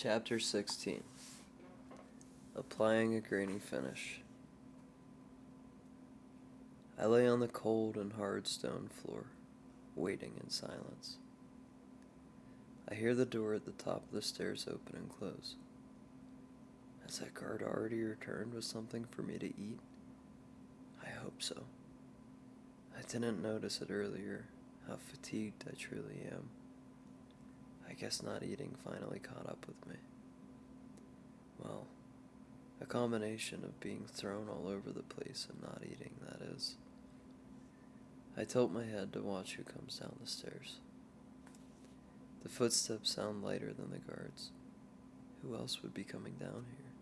Chapter 16. Applying a grainy finish. I lay on the cold and hard stone floor, waiting in silence. I hear the door at the top of the stairs open and close. Has that guard already returned with something for me to eat? I hope so. I didn't notice it earlier, how fatigued I truly am. I guess not eating finally caught up with me. Well, a combination of being thrown all over the place and not eating, that is. I tilt my head to watch who comes down the stairs. The footsteps sound lighter than the guards. Who else would be coming down here?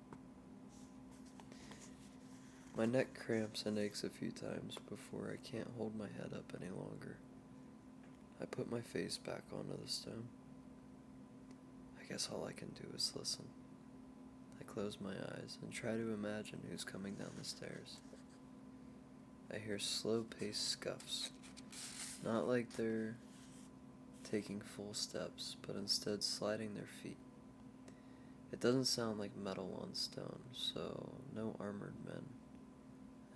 My neck cramps and aches a few times before I can't hold my head up any longer. I put my face back onto the stone. I guess all I can do is listen. I close my eyes and try to imagine who's coming down the stairs. I hear slow-paced scuffs, not like they're taking full steps, but instead sliding their feet. It doesn't sound like metal on stone, so no armored men,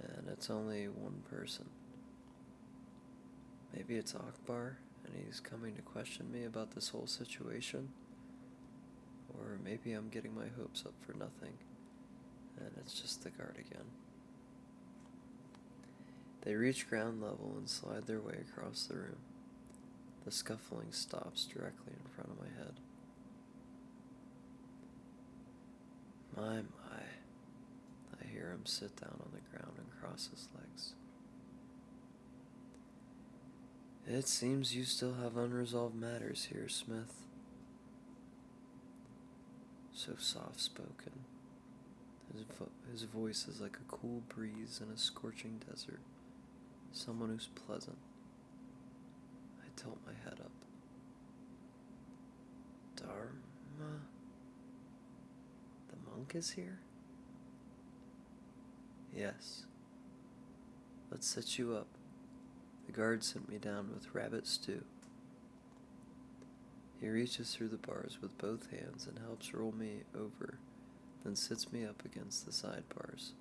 and it's only one person. Maybe it's Akbar, and he's coming to question me about this whole situation? Or maybe I'm getting my hopes up for nothing, and it's just the guard again. They reach ground level and slide their way across the room. The scuffling stops directly in front of my head. My. I hear him sit down on the ground and cross his legs. It seems you still have unresolved matters here, Smith. So soft-spoken. His voice is like a cool breeze in a scorching desert. Someone who's pleasant. I tilt my head up. Dharma? The monk is here? Yes. Let's set you up. The guard sent me down with rabbit stew. He reaches through the bars with both hands and helps roll me over, then sits me up against the side bars.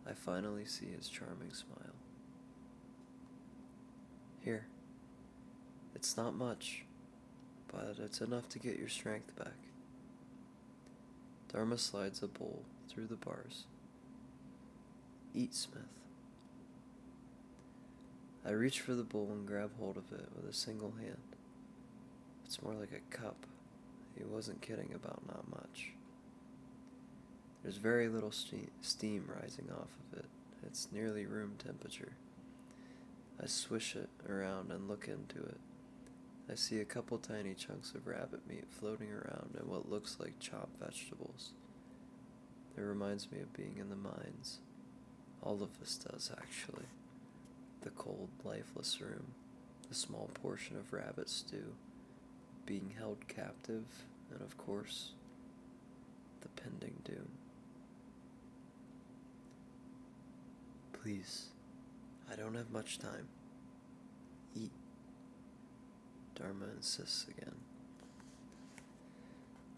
I finally see his charming smile. Here. It's not much, but it's enough to get your strength back. Dharma slides a bowl through the bars. Eat, Smith. I reach for the bowl and grab hold of it with a single hand. It's more like a cup. He wasn't kidding about not much. There's very little steam rising off of it. It's nearly room temperature. I swish it around and look into it. I see a couple tiny chunks of rabbit meat floating around and what looks like chopped vegetables. It reminds me of being in the mines. All of this does, actually. The cold, lifeless room, the small portion of rabbit stew, being held captive, and of course, the pending doom. Please, I don't have much time. Eat. Dharma insists again.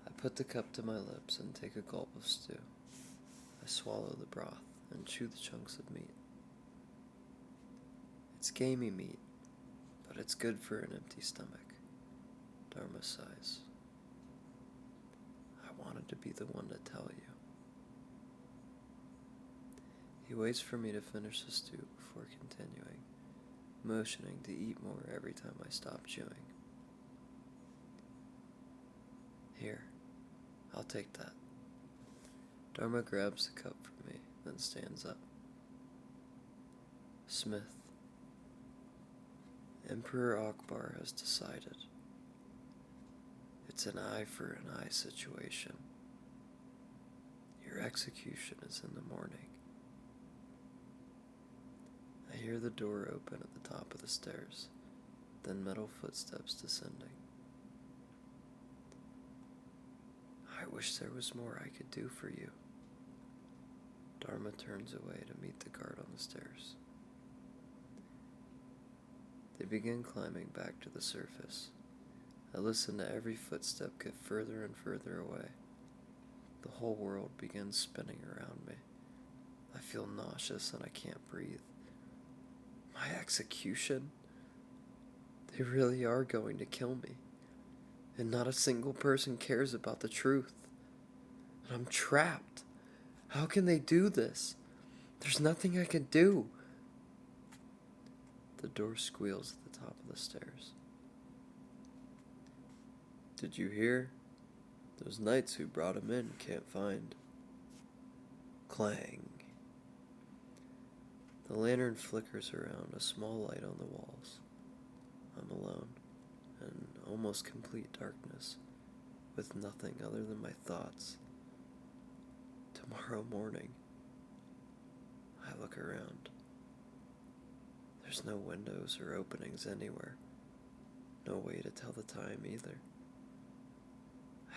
I put the cup to my lips and take a gulp of stew. I swallow the broth and chew the chunks of meat. It's gamey meat, but it's good for an empty stomach. Dharma sighs. I wanted to be the one to tell you. He waits for me to finish the stew before continuing, motioning to eat more every time I stop chewing. Here, I'll take that. Dharma grabs the cup from me, then stands up. Smith, Emperor Akbar has decided. It's an eye for an eye situation. Your execution is in the morning. I hear the door open at the top of the stairs, then metal footsteps descending. I wish there was more I could do for you. Dharma turns away to meet the guard on the stairs. They begin climbing back to the surface. I listen to every footstep get further and further away. The whole world begins spinning around me. I feel nauseous and I can't breathe. My execution? They really are going to kill me. And not a single person cares about the truth. And I'm trapped. How can they do this? There's nothing I can do. The door squeals at the top of the stairs. Did you hear? Those knights who brought him in can't find. Clang. The lantern flickers around, a small light on the walls. I'm alone, in almost complete darkness, with nothing other than my thoughts. Tomorrow morning, I look around. There's no windows or openings anywhere. No way to tell the time either.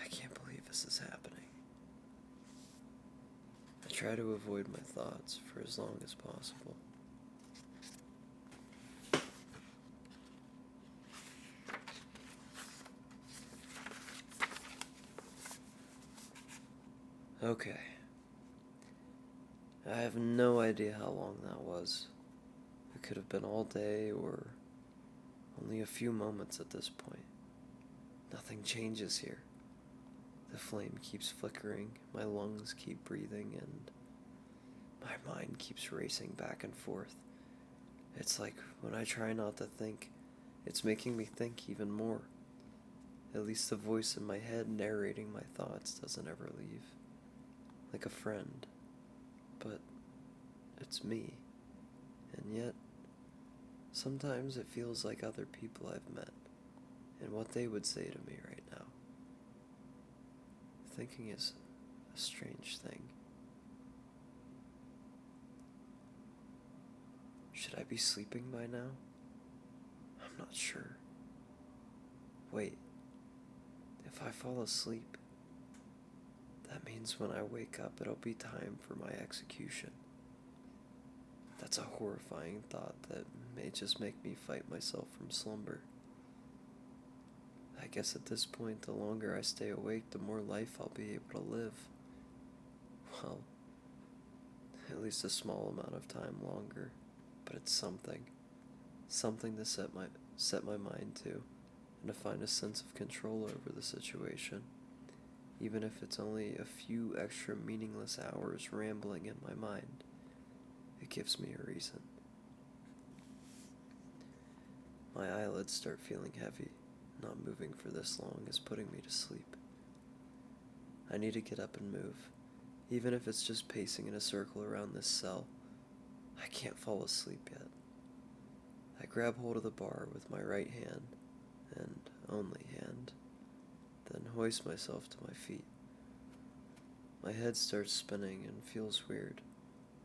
I can't believe this is happening. I try to avoid my thoughts for as long as possible. Okay. I have no idea how long that was. It could have been all day or only a few moments at this point. Nothing changes here. The flame keeps flickering, my lungs keep breathing, and my mind keeps racing back and forth. It's like when I try not to think, it's making me think even more. At least the voice in my head narrating my thoughts doesn't ever leave. Like a friend. But it's me. And yet, sometimes it feels like other people I've met, and what they would say to me right now. Thinking is a strange thing. Should I be sleeping by now? I'm not sure. Wait, if I fall asleep, that means when I wake up it'll be time for my execution. That's a horrifying thought that may just make me fight myself from slumber. I guess at this point, the longer I stay awake, the more life I'll be able to live. Well, at least a small amount of time longer, but it's something. Something to set my mind to, and to find a sense of control over the situation, even if it's only a few extra meaningless hours rambling in my mind. It gives me a reason. My eyelids start feeling heavy. Not moving for this long is putting me to sleep. I need to get up and move, even if it's just pacing in a circle around this cell. I can't fall asleep yet. I grab hold of the bar with my right hand, and only hand, then hoist myself to my feet. My head starts spinning and feels weird.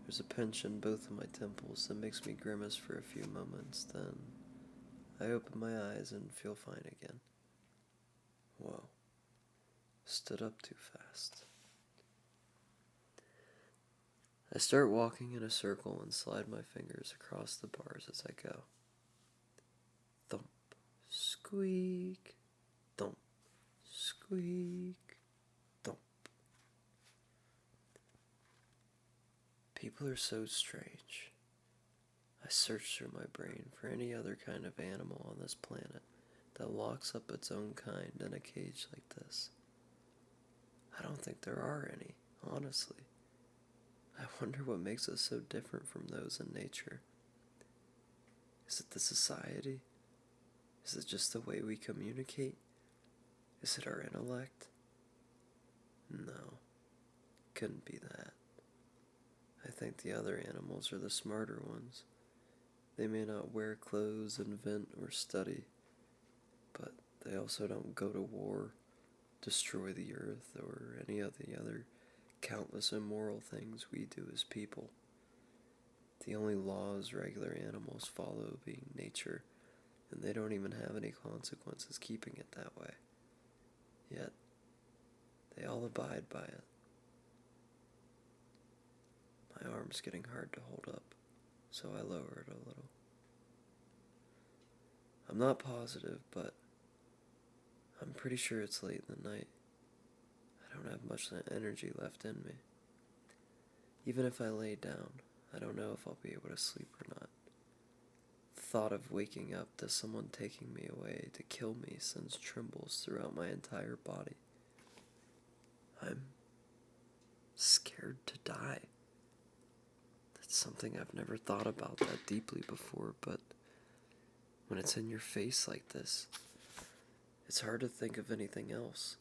There's a pinch in both of my temples that makes me grimace for a few moments, then I open my eyes and feel fine again. Whoa. Stood up too fast. I start walking in a circle and slide my fingers across the bars as I go. Thump, squeak, thump, squeak, thump. People are so strange. I search through my brain for any other kind of animal on this planet that locks up its own kind in a cage like this. I don't think there are any, honestly. I wonder what makes us so different from those in nature. Is it the society? Is it just the way we communicate? Is it our intellect? No, couldn't be that. I think the other animals are the smarter ones. They may not wear clothes, invent, or study, but they also don't go to war, destroy the earth, or any of the other countless immoral things we do as people. The only laws regular animals follow being nature, and they don't even have any consequences keeping it that way. Yet, they all abide by it. My arm's getting hard to hold up, so I lower it a little. I'm not positive, but I'm pretty sure it's late in the night. I don't have much energy left in me. Even if I lay down, I don't know if I'll be able to sleep or not. The thought of waking up to someone taking me away to kill me sends trembles throughout my entire body. I'm scared to die. That's something I've never thought about that deeply before, but when it's in your face like this, it's hard to think of anything else.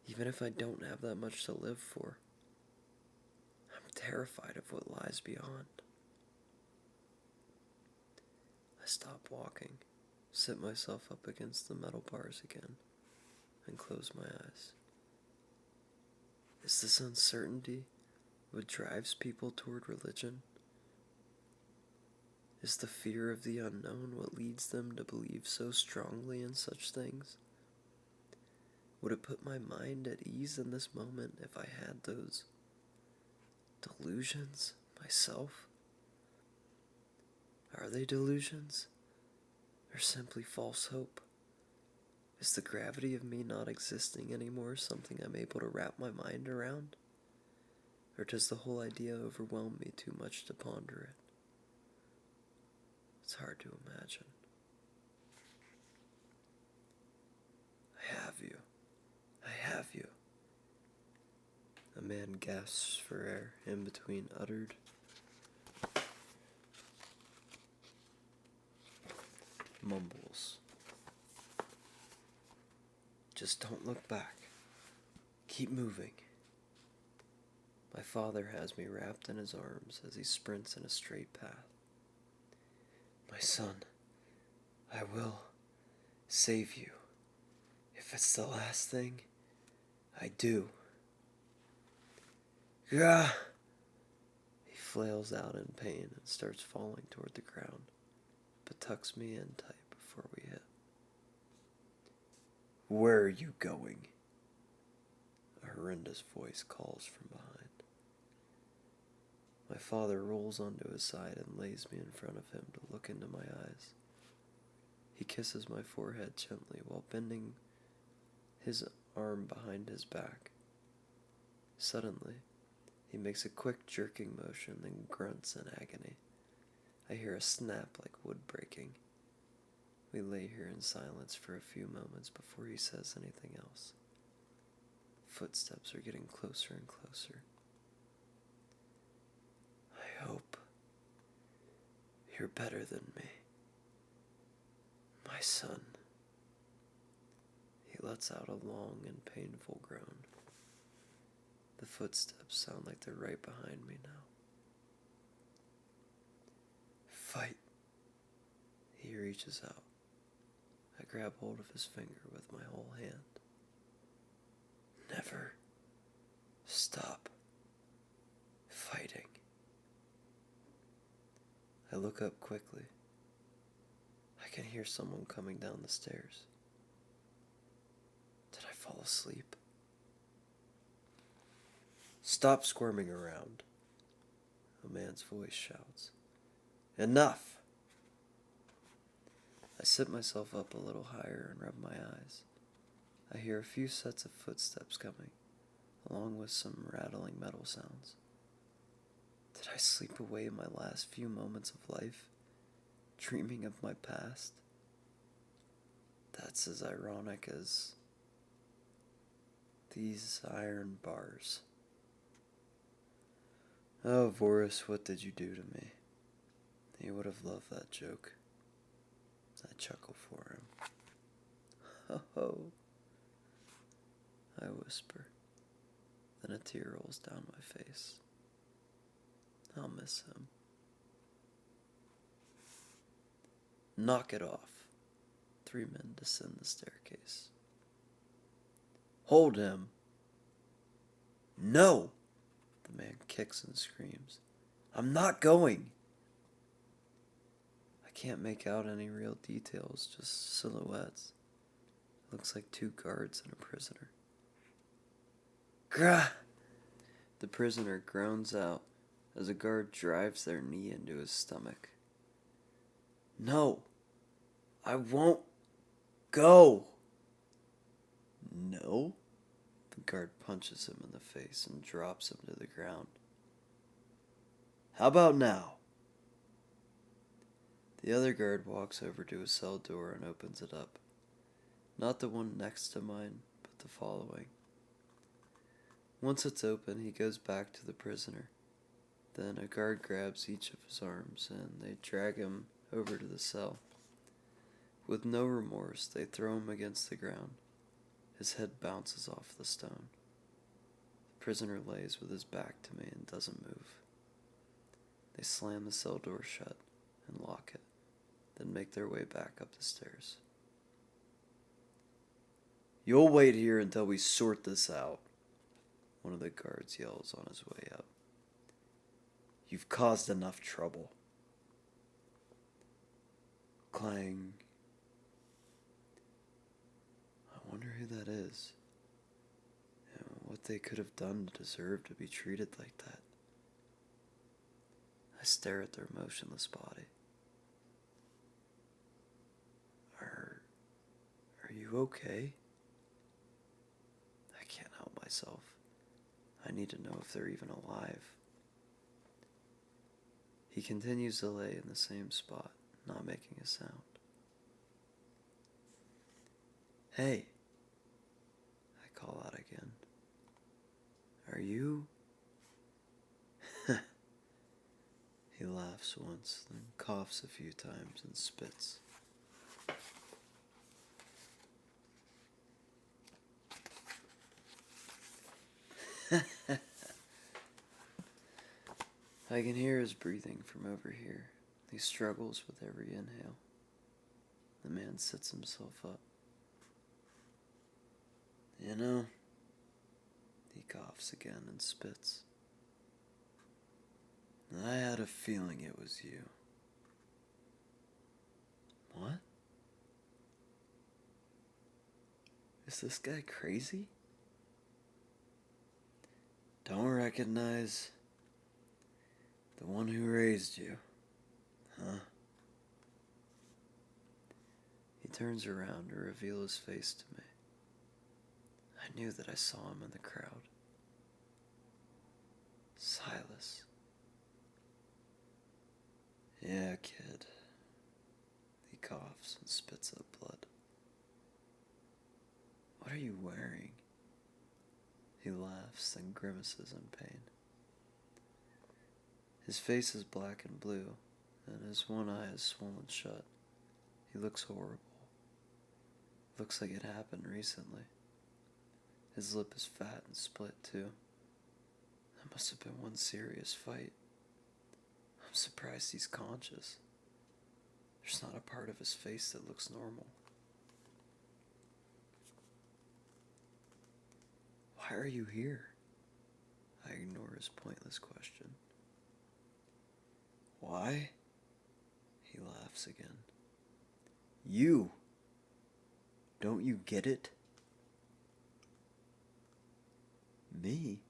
Even if I don't have that much to live for, I'm terrified of what lies beyond. I stop walking, sit myself up against the metal bars again, and close my eyes. Is this uncertainty what drives people toward religion? Is the fear of the unknown what leads them to believe so strongly in such things? Would it put my mind at ease in this moment if I had those delusions myself? Are they delusions, or simply false hope? Is the gravity of me not existing anymore something I'm able to wrap my mind around? Or does the whole idea overwhelm me too much to ponder it? It's hard to imagine. I have you. I have you. A man gasps for air in between uttered mumbles. Just don't look back. Keep moving. My father has me wrapped in his arms as he sprints in a straight path. My son, I will save you. If it's the last thing I do. Gah! He flails out in pain and starts falling toward the ground, but tucks me in tight before we hit. Where are you going? A horrendous voice calls from behind. My father rolls onto his side and lays me in front of him to look into my eyes. He kisses my forehead gently while bending his arm behind his back. Suddenly, he makes a quick jerking motion and grunts in agony. I hear a snap like wood breaking. We lay here in silence for a few moments before he says anything else. Footsteps are getting closer and closer. I hope you're better than me, my son. He lets out a long and painful groan. The footsteps sound like they're right behind me now. Fight. He reaches out. I grab hold of his finger with my whole hand. Never stop fighting. I look up quickly. I can hear someone coming down the stairs. Did I fall asleep? Stop squirming around, a man's voice shouts. Enough! I sit myself up a little higher and rub my eyes. I hear a few sets of footsteps coming, along with some rattling metal sounds. Did I sleep away my last few moments of life, dreaming of my past? That's as ironic as these iron bars. Oh, Voris, what did you do to me? He would have loved that joke. I chuckle for him. Ho ho, I whisper. Then a tear rolls down my face. I'll miss him. Knock it off. 3 men descend the staircase. Hold him. No! The man kicks and screams. I'm not going! I can't make out any real details, just silhouettes. It looks like 2 guards and a prisoner. Grah! The prisoner groans out as a guard drives their knee into his stomach. No! I won't go! No? The guard punches him in the face and drops him to the ground. How about now? The other guard walks over to his cell door and opens it up. Not the one next to mine, but the following. Once it's open, he goes back to the prisoner. Then a guard grabs each of his arms and they drag him over to the cell. With no remorse, they throw him against the ground. His head bounces off the stone. The prisoner lays with his back to me and doesn't move. They slam the cell door shut and lock it, then make their way back up the stairs. You'll wait here until we sort this out, one of the guards yells on his way up. You've caused enough trouble. Clang. I wonder who that is, and what they could have done to deserve to be treated like that. I stare at their motionless body. Are you okay? I can't help myself. I need to know if they're even alive. He continues to lay in the same spot, not making a sound. Hey, I call out again. Are you? He laughs once, then coughs a few times and spits. I can hear his breathing from over here. He struggles with every inhale. The man sits himself up. You know, he coughs again and spits. I had a feeling it was you. What? Is this guy crazy? Don't recognize the one who raised you, huh? He turns around to reveal his face to me. I knew that I saw him in the crowd. Silas. Yeah, kid. He coughs and spits up blood. What are you wearing? He laughs, then grimaces in pain. His face is black and blue, and his one eye is swollen shut. He looks horrible. Looks like it happened recently. His lip is fat and split, too. That must have been one serious fight. I'm surprised he's conscious. There's not a part of his face that looks normal. Why are you here? I ignore his pointless question. Why? He laughs again. You! Don't you get it? Me?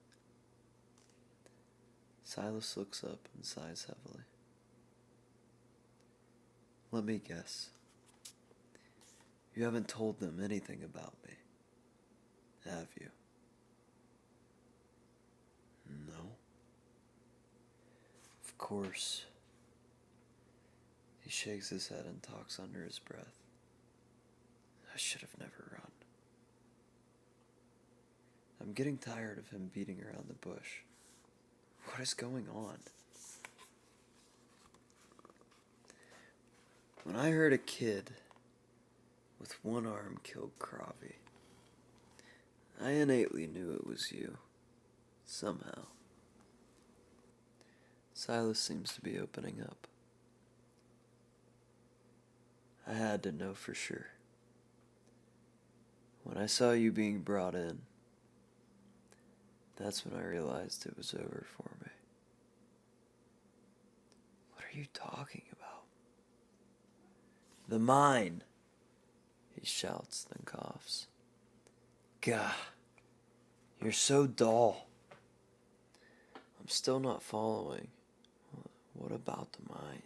Silas looks up and sighs heavily. Let me guess. You haven't told them anything about me, have you? No. Of course. He shakes his head and talks under his breath. I should have never run. I'm getting tired of him beating around the bush. What is going on? When I heard a kid with one arm killed Kravi, I innately knew it was you. Somehow. Silas seems to be opening up. I had to know for sure. When I saw you being brought in, that's when I realized it was over for me. What are you talking about? The mine, he shouts, then coughs. Gah, you're so dull. I'm still not following. What about the mine?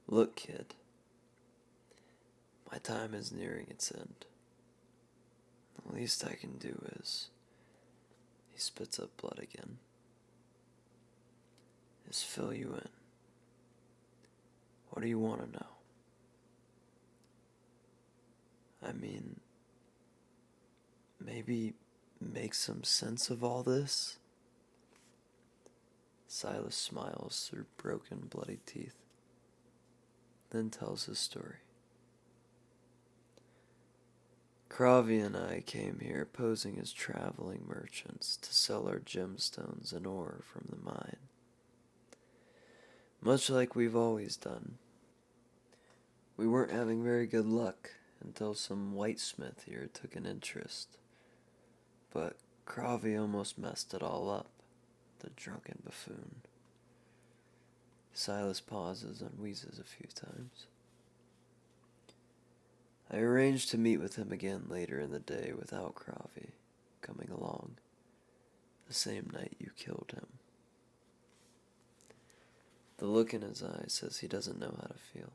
Look, kid. My time is nearing its end. The least I can do is... He spits up blood again. Is fill you in. What do you want to know? I mean, maybe make some sense of all this? Silas smiles through broken, bloody teeth, then tells his story. Kravi and I came here posing as traveling merchants to sell our gemstones and ore from the mine. Much like we've always done. We weren't having very good luck until some whitesmith here took an interest. But Kravi almost messed it all up, the drunken buffoon. Silas pauses and wheezes a few times. I arranged to meet with him again later in the day without Kravi coming along, the same night you killed him. The look in his eye says he doesn't know how to feel.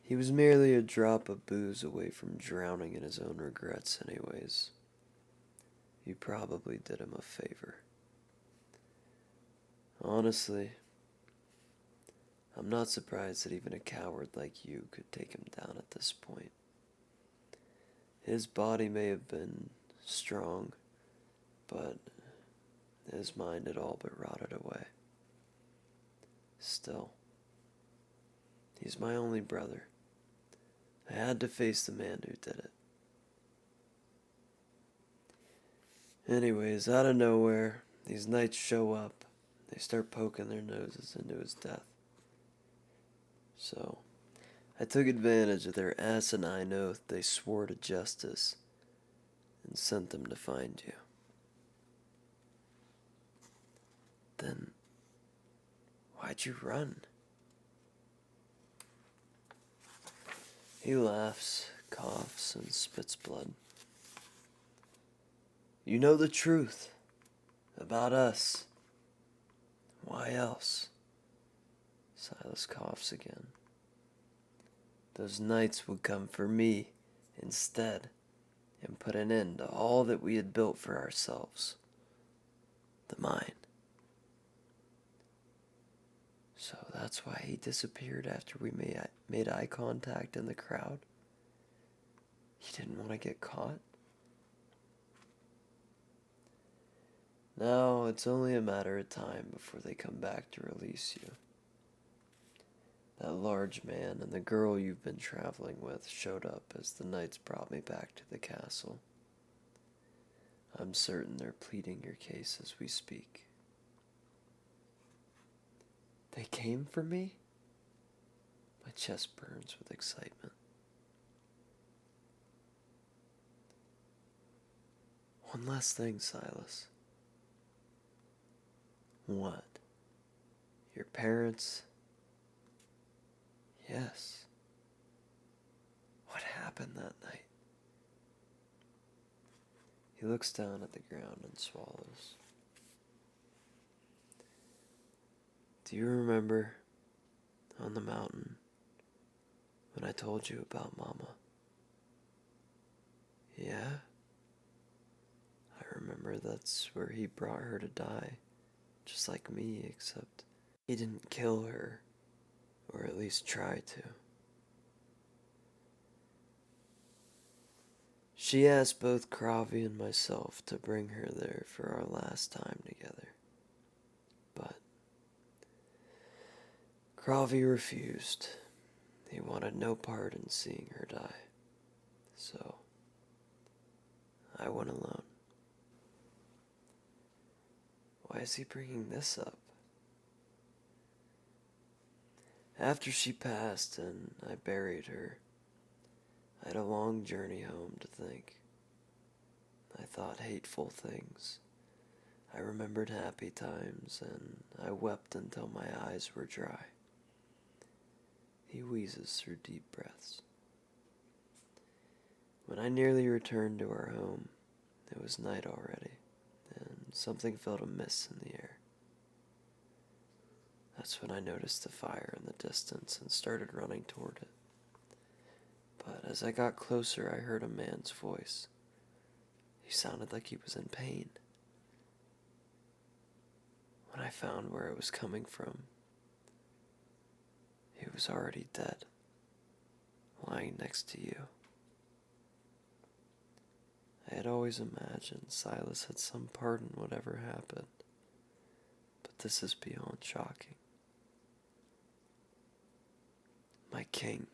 He was merely a drop of booze away from drowning in his own regrets anyways. You probably did him a favor. Honestly, I'm not surprised that even a coward like you could take him down at this point. His body may have been strong, but his mind had all but rotted away. Still, he's my only brother. I had to face the man who did it. Anyways, out of nowhere, these knights show up. They start poking their noses into his death. So, I took advantage of their asinine oath they swore to justice and sent them to find you. Then, why'd you run? He laughs, coughs, and spits blood. You know the truth about us. Why else? Silas coughs again. Those knights would come for me instead and put an end to all that we had built for ourselves. The mine. So that's why he disappeared after we made eye contact in the crowd? He didn't want to get caught? Now it's only a matter of time before they come back to release you. That large man and the girl you've been traveling with showed up as the knights brought me back to the castle. I'm certain they're pleading your case as we speak. They came for me? My chest burns with excitement. One last thing, Silas. What? Your parents? Yes. What happened that night? He looks down at the ground and swallows. Do you remember on the mountain when I told you about Mama? Yeah? I remember that's where he brought her to die, just like me, except he didn't kill her, or at least try to. She asked both Kravi and myself to bring her there for our last time together. But Kravi refused. He wanted no part in seeing her die. So I went alone. Why is he bringing this up? After she passed and I buried her, I had a long journey home to think. I thought hateful things. I remembered happy times, and I wept until my eyes were dry. He wheezes through deep breaths. When I nearly returned to our home, it was night already, and something felt amiss in the air. That's when I noticed the fire in the distance and started running toward it. But as I got closer, I heard a man's voice. He sounded like he was in pain. When I found where it was coming from, he was already dead, lying next to you. I had always imagined Silas had some part in whatever happened, but this is beyond shocking. My king,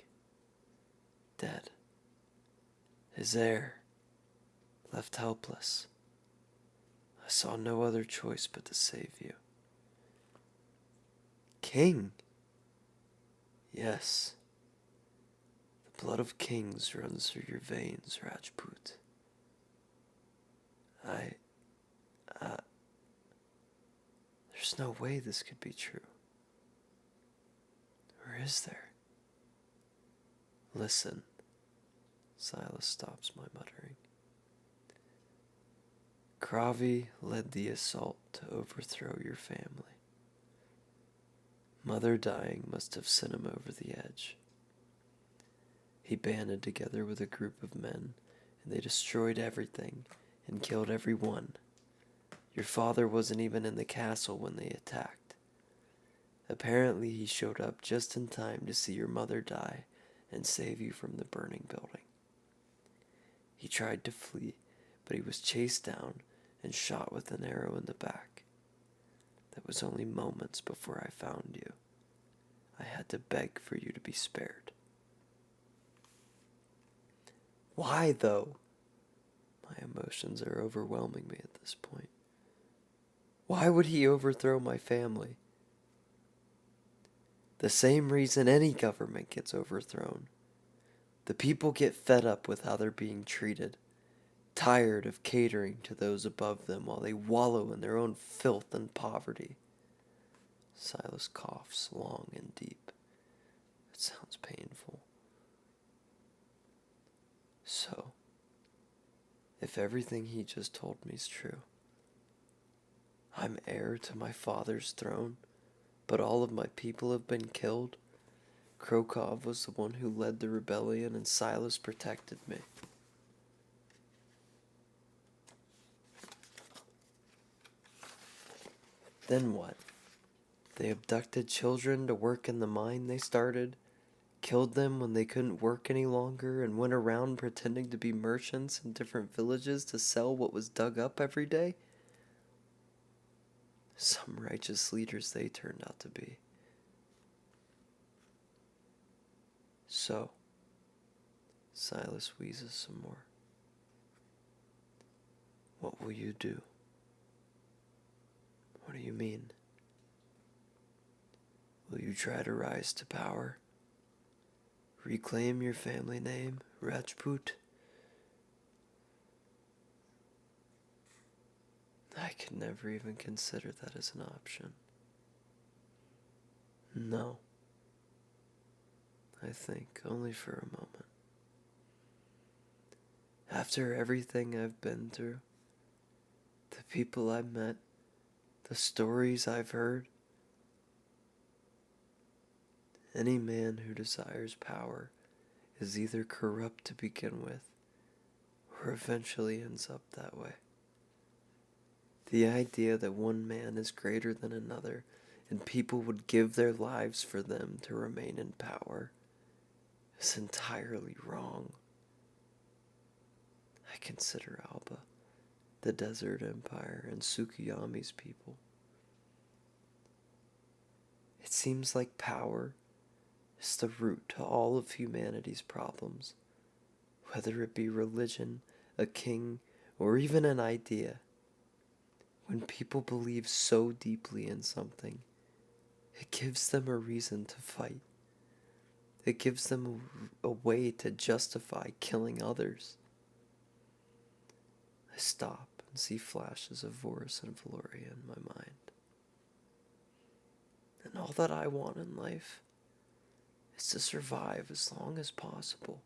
dead. His heir, left helpless. I saw no other choice but to save you. King? Yes. The blood of kings runs through your veins, Rajput. There's no way this could be true. Or is there? Listen. Silas stops my muttering. Kravi led the assault to overthrow your family. Mother dying must have sent him over the edge. He banded together with a group of men, and they destroyed everything and killed everyone. Your father wasn't even in the castle when they attacked. Apparently he showed up just in time to see your mother die and save you from the burning building. He tried to flee, but he was chased down and shot with an arrow in the back. That was only moments before I found you. I had to beg for you to be spared. Why, though? My emotions are overwhelming me at this point. Why would he overthrow my family? The same reason any government gets overthrown. The people get fed up with how they're being treated, tired of catering to those above them while they wallow in their own filth and poverty. Silas coughs long and deep. It sounds painful. So, if everything he just told me is true, I'm heir to my father's throne, but all of my people have been killed. Krokov was the one who led the rebellion, and Silas protected me. Then what? They abducted children to work in the mine they started, killed them when they couldn't work any longer, and went around pretending to be merchants in different villages to sell what was dug up every day? Some righteous leaders they turned out to be. So, Silas wheezes some more. What will you do? What do you mean? Will you try to rise to power? Reclaim your family name, Rajput? I could never even consider that as an option. No. I think only for a moment. After everything I've been through, the people I've met, the stories I've heard, any man who desires power is either corrupt to begin with, or eventually ends up that way. The idea that one man is greater than another, and people would give their lives for them to remain in power, is entirely wrong. I consider Alba, the Desert Empire, and Tsukiyami's people. It seems like power is the root to all of humanity's problems, whether it be religion, a king, or even an idea. When people believe so deeply in something, it gives them a reason to fight. It gives them a way to justify killing others. I stop and see flashes of Vorus and Valoria in my mind. And all that I want in life is to survive as long as possible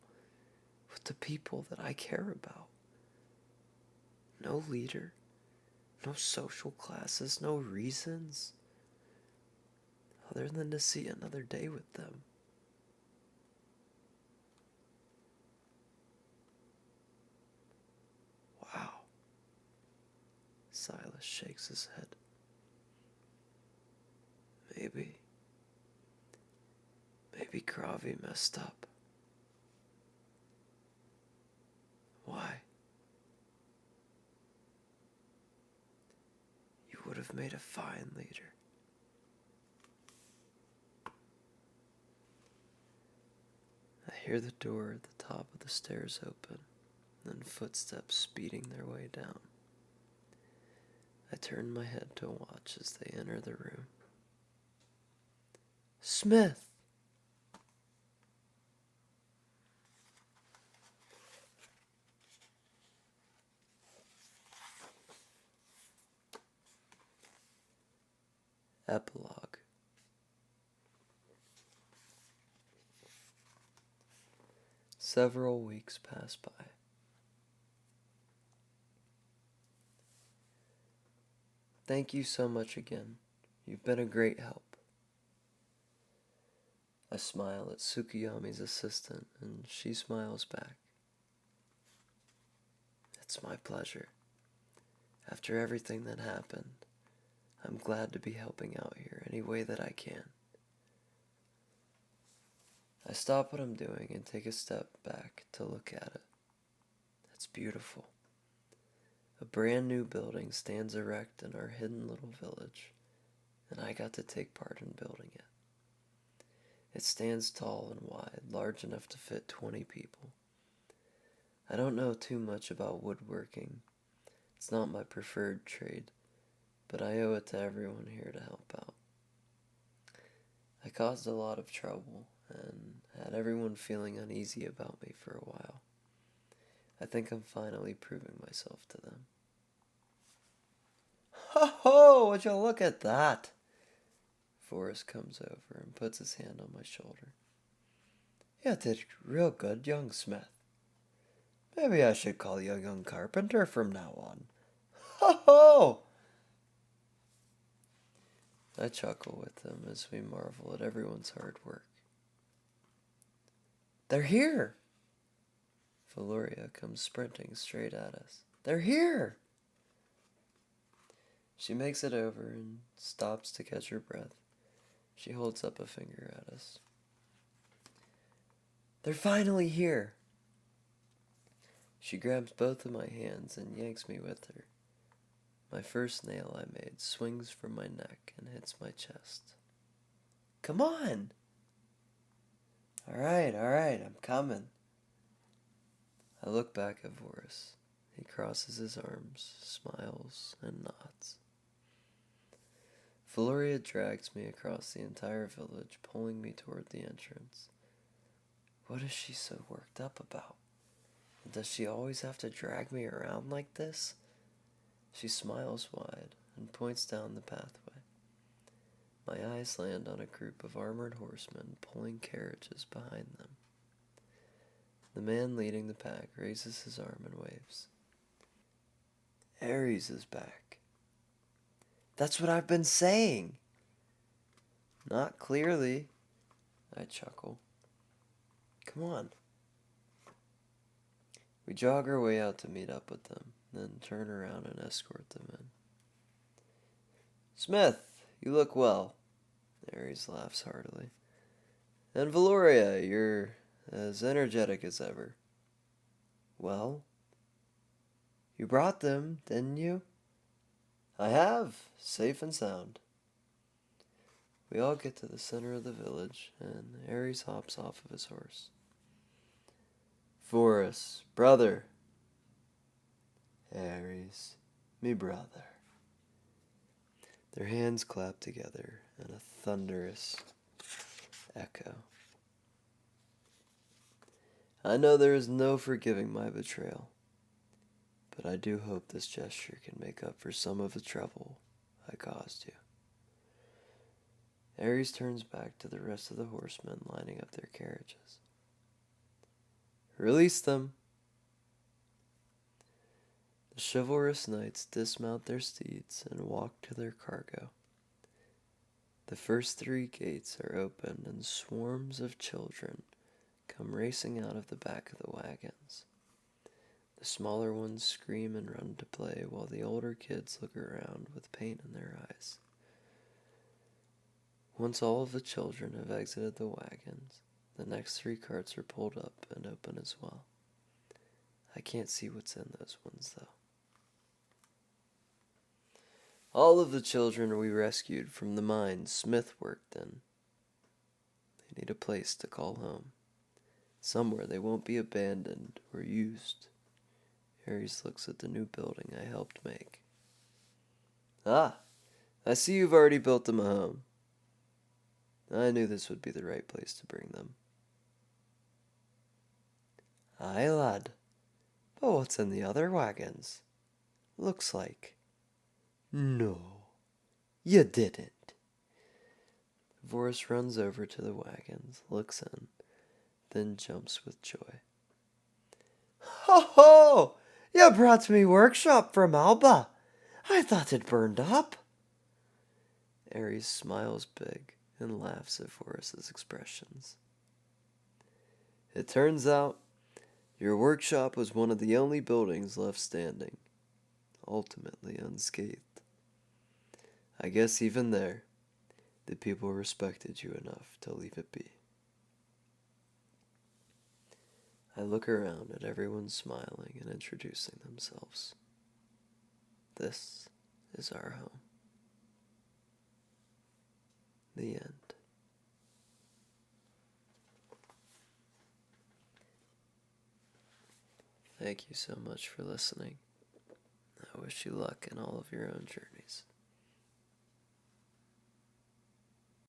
with the people that I care about. No leader, no social classes, no reasons. other than to see another day with them. Wow. Silas shakes his head. Maybe Kravi messed up. Why? You would have made a fine leader. I hear the door at the top of the stairs open, then footsteps speeding their way down. I turn my head to watch as they enter the room. Smith! Epilogue. Several weeks pass by. Thank you so much again. You've been a great help. I smile at Tsukiyami's assistant, and she smiles back. It's my pleasure. After everything that happened, I'm glad to be helping out here any way that I can. I stop what I'm doing and take a step back to look at it. It's beautiful. A brand new building stands erect in our hidden little village, and I got to take part in building it. It stands tall and wide, large enough to fit 20 people. I don't know too much about woodworking. It's not my preferred trade, but I owe it to everyone here to help out. I caused a lot of trouble and had everyone feeling uneasy about me for a while. I think I'm finally proving myself to them. Ho ho! Would you look at that? Forrest comes over and puts his hand on my shoulder. You did real good, young Smith. Maybe I should call you young carpenter from now on. Ho ho! I chuckle with them as we marvel at everyone's hard work. They're here! Valoria comes sprinting straight at us. They're here! She makes it over and stops to catch her breath. She holds up a finger at us. They're finally here! She grabs both of my hands and yanks me with her. My first nail I made swings from my neck and hits my chest. Come on! All right, I'm coming. I look back at Voris. He crosses his arms, smiles, and nods. Valoria drags me across the entire village, pulling me toward the entrance. What is she so worked up about? And does she always have to drag me around like this? She smiles wide and points down the pathway. My eyes land on a group of armored horsemen pulling carriages behind them. The man leading the pack raises his arm and waves. Ares is back. That's what I've been saying. Not clearly, I chuckle. Come on. We jog our way out to meet up with them, then turn around and escort them in. Smith, you look well. Ares laughs heartily. And Valoria, you're as energetic as ever. Well, you brought them, didn't you? I have, safe and sound. We all get to the center of the village, and Ares hops off of his horse. Forrest, brother. Ares, me brother. Their hands clap together in a thunderous echo. I know there is no forgiving my betrayal, but I do hope this gesture can make up for some of the trouble I caused you. Ares turns back to the rest of the horsemen lining up their carriages. Release them. The chivalrous knights dismount their steeds and walk to their cargo. The first 3 gates are opened and swarms of children come racing out of the back of the wagons. The smaller ones scream and run to play while the older kids look around with pain in their eyes. Once all of the children have exited the wagons, the next 3 carts are pulled up and open as well. I can't see what's in those ones, though. All of the children we rescued from the mine Smith worked in. They need a place to call home, somewhere they won't be abandoned or used. Aries looks at the new building I helped make. Ah, I see you've already built them a home. I knew this would be the right place to bring them. Aye, lad. But what's in the other wagons? Looks like. No, you didn't. Voris runs over to the wagons, looks in, then jumps with joy. Ho ho! You brought me workshop from Alba. I thought it burned up. Aries smiles big and laughs at Voris's expressions. It turns out your workshop was one of the only buildings left standing, ultimately unscathed. I guess even there, the people respected you enough to leave it be. I look around at everyone smiling and introducing themselves. This is our home. The end. Thank you so much for listening. I wish you luck in all of your own journeys.